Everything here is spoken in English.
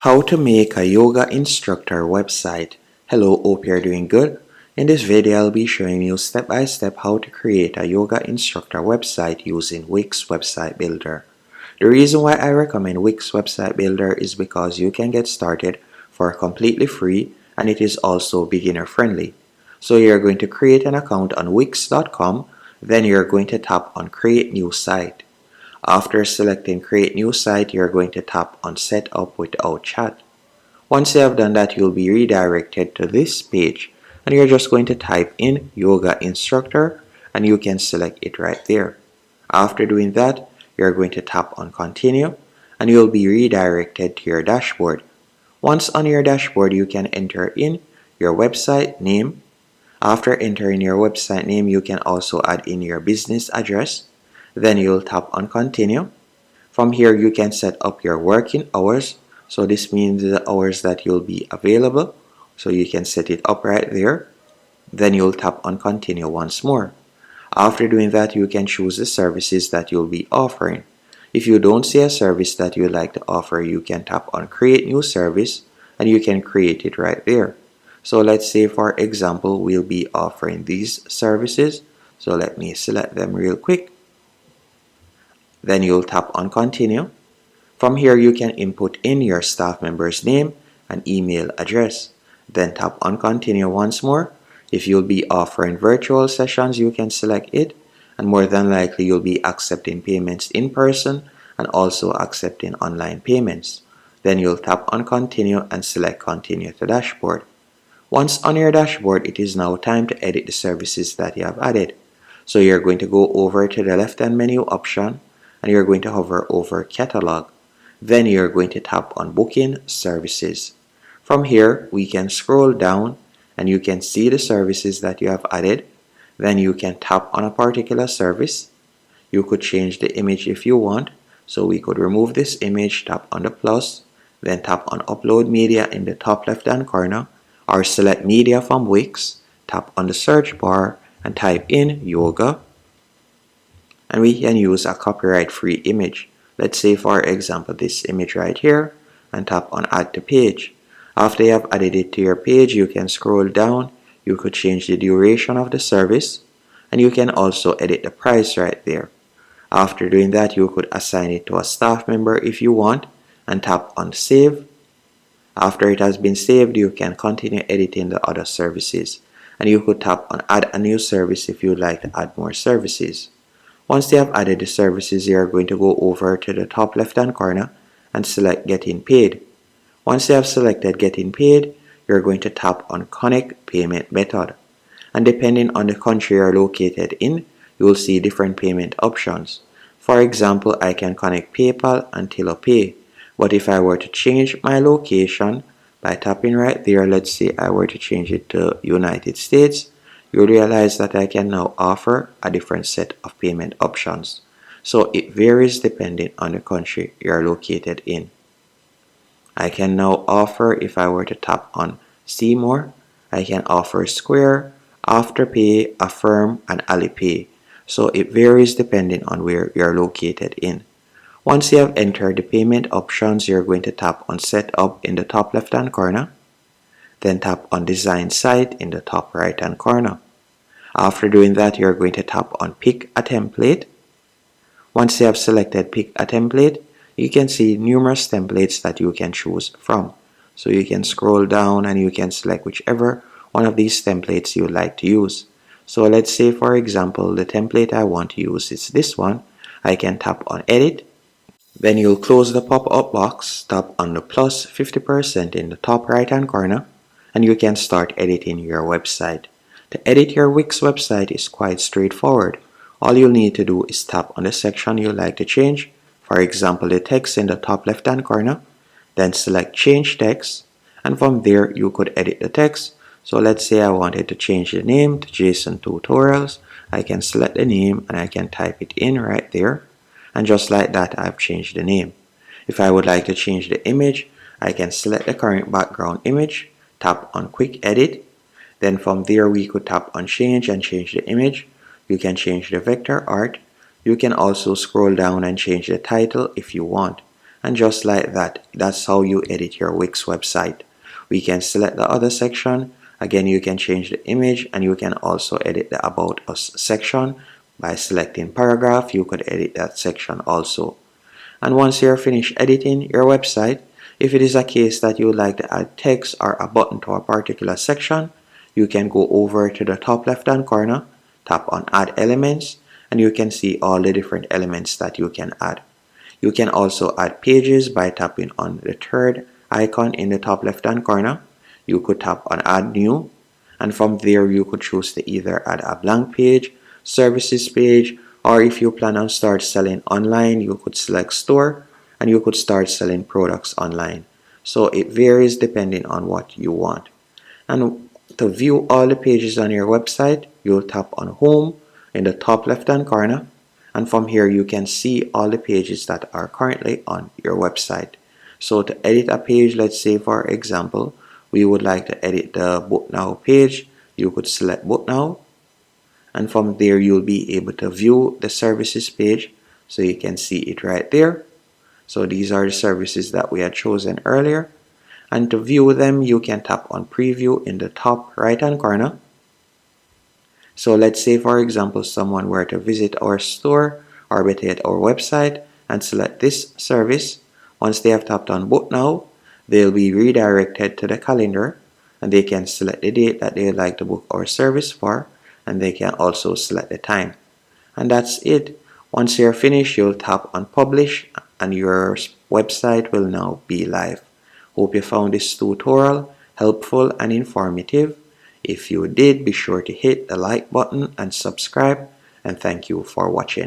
How to make a yoga instructor website. Hello, hope you're doing good. In this video, I'll be showing you step by step how to create a yoga instructor website using Wix Website Builder. The reason why I recommend Wix Website Builder is because you can get started for completely free and it is also beginner friendly. So you're going to create an account on wix.com, then you're going to tap on create new site. After selecting create new site, you're going to tap on set up without chat. Once you have done that, you'll be redirected to this page and you're just going to type in yoga instructor and you can select it right there. After doing that, you're going to tap on continue and you'll be redirected to your dashboard. Once on your dashboard, you can enter in your website name. After entering your website name, you can also add in your business address. Then you'll tap on continue. From here, you can set up your working hours. So this means the hours that you'll be available. So you can set it up right there. Then you'll tap on continue once more. After doing that, you can choose the services that you'll be offering. If you don't see a service that you'd like to offer, you can tap on create new service and you can create it right there. So let's say, for example, we'll be offering these services. So let me select them real quick. Then you'll tap on continue. From here, you can input in your staff member's name and email address. Then tap on continue once more. If you'll be offering virtual sessions, you can select it, and more than likely you'll be accepting payments in person and also accepting online payments. Then you'll tap on continue and select continue to dashboard. Once on your dashboard, it is now time to edit the services that you have added. So you're going to go over to the left hand menu option and you're going to hover over catalog. Then you're going to tap on booking services. From here, we can scroll down and you can see the services that you have added. Then you can tap on a particular service. You could change the image if you want. So we could remove this image, tap on the plus, then tap on upload media in the top left hand corner, or select media from Wix, tap on the search bar and type in yoga. And we can use a copyright free image. Let's say, for example, this image right here, and tap on add to page. After you have added it to your page, you can scroll down. You could change the duration of the service and you can also edit the price right there. After doing that, you could assign it to a staff member if you want and tap on save. After it has been saved, you can continue editing the other services and you could tap on add a new service if you'd like to add more services. Once you have added the services, you are going to go over to the top left hand corner and select getting paid. Once you have selected getting paid, you're going to tap on connect payment method. And depending on the country you're located in, you will see different payment options. For example, I can connect PayPal and TiloPay. But if I were to change my location by tapping right there, let's say I were to change it to United States, you'll realize that I can now offer a different set of payment options. So it varies depending on the country you're located in. I can now offer, if I were to tap on see more, I can offer Square, Afterpay, Affirm, and Alipay. So it varies depending on where you're located in. Once you have entered the payment options, you're going to tap on set up in the top left hand corner. Then tap on design site in the top right hand corner. After doing that, you're going to tap on pick a template. Once you have selected pick a template, you can see numerous templates that you can choose from. So you can scroll down and you can select whichever one of these templates you would like to use. So let's say, for example, the template I want to use is this one. I can tap on edit. Then you'll close the pop-up box, tap on the plus 50% in the top right hand corner, and you can start editing your website. To edit your Wix website is quite straightforward. All you'll need to do is tap on the section you'd like to change, for example the text in the top left hand corner, then select change text, and from there you could edit the text. So let's say I wanted to change the name to Jason Tutorials. I can select the name and I can type it in right there, and just like that I've changed the name. If I would like to change the image, I can select the current background image, tap on quick edit, then from there we could tap on change and change the image. You can change the vector art. You can also scroll down and change the title if you want. And just like that, that's how you edit your Wix website. We can select the other section. Again, you can change the image, and you can also edit the About Us section. By selecting paragraph, you could edit that section also. And once you're finished editing your website, if it is a case that you would like to add text or a button to a particular section, you can go over to the top left hand corner, tap on Add Elements, and you can see all the different elements that you can add. You can also add pages by tapping on the third icon in the top left hand corner. You could tap on Add New, and from there you could choose to either add a blank page, services page, or if you plan on start selling online, you could select store and you could start selling products online. So it varies depending on what you want. And to view all the pages on your website, you'll tap on Home in the top left hand corner, and from here you can see all the pages that are currently on your website. So to edit a page, let's say for example, we would like to edit the Book Now page, you could select Book Now, and from there you'll be able to view the services page, so you can see it right there. So these are the services that we had chosen earlier, and to view them you can tap on Preview in the top right hand corner. So let's say for example someone were to visit our store or better yet our website and select this service. Once they have tapped on Book Now, they'll be redirected to the calendar, and they can select the date that they would like to book our service for, and they can also select the time. And that's it. Once you're finished, you'll tap on Publish and your website will now be live. Hope you found this tutorial helpful and informative. If you did, be sure to hit the like button and subscribe, and thank you for watching.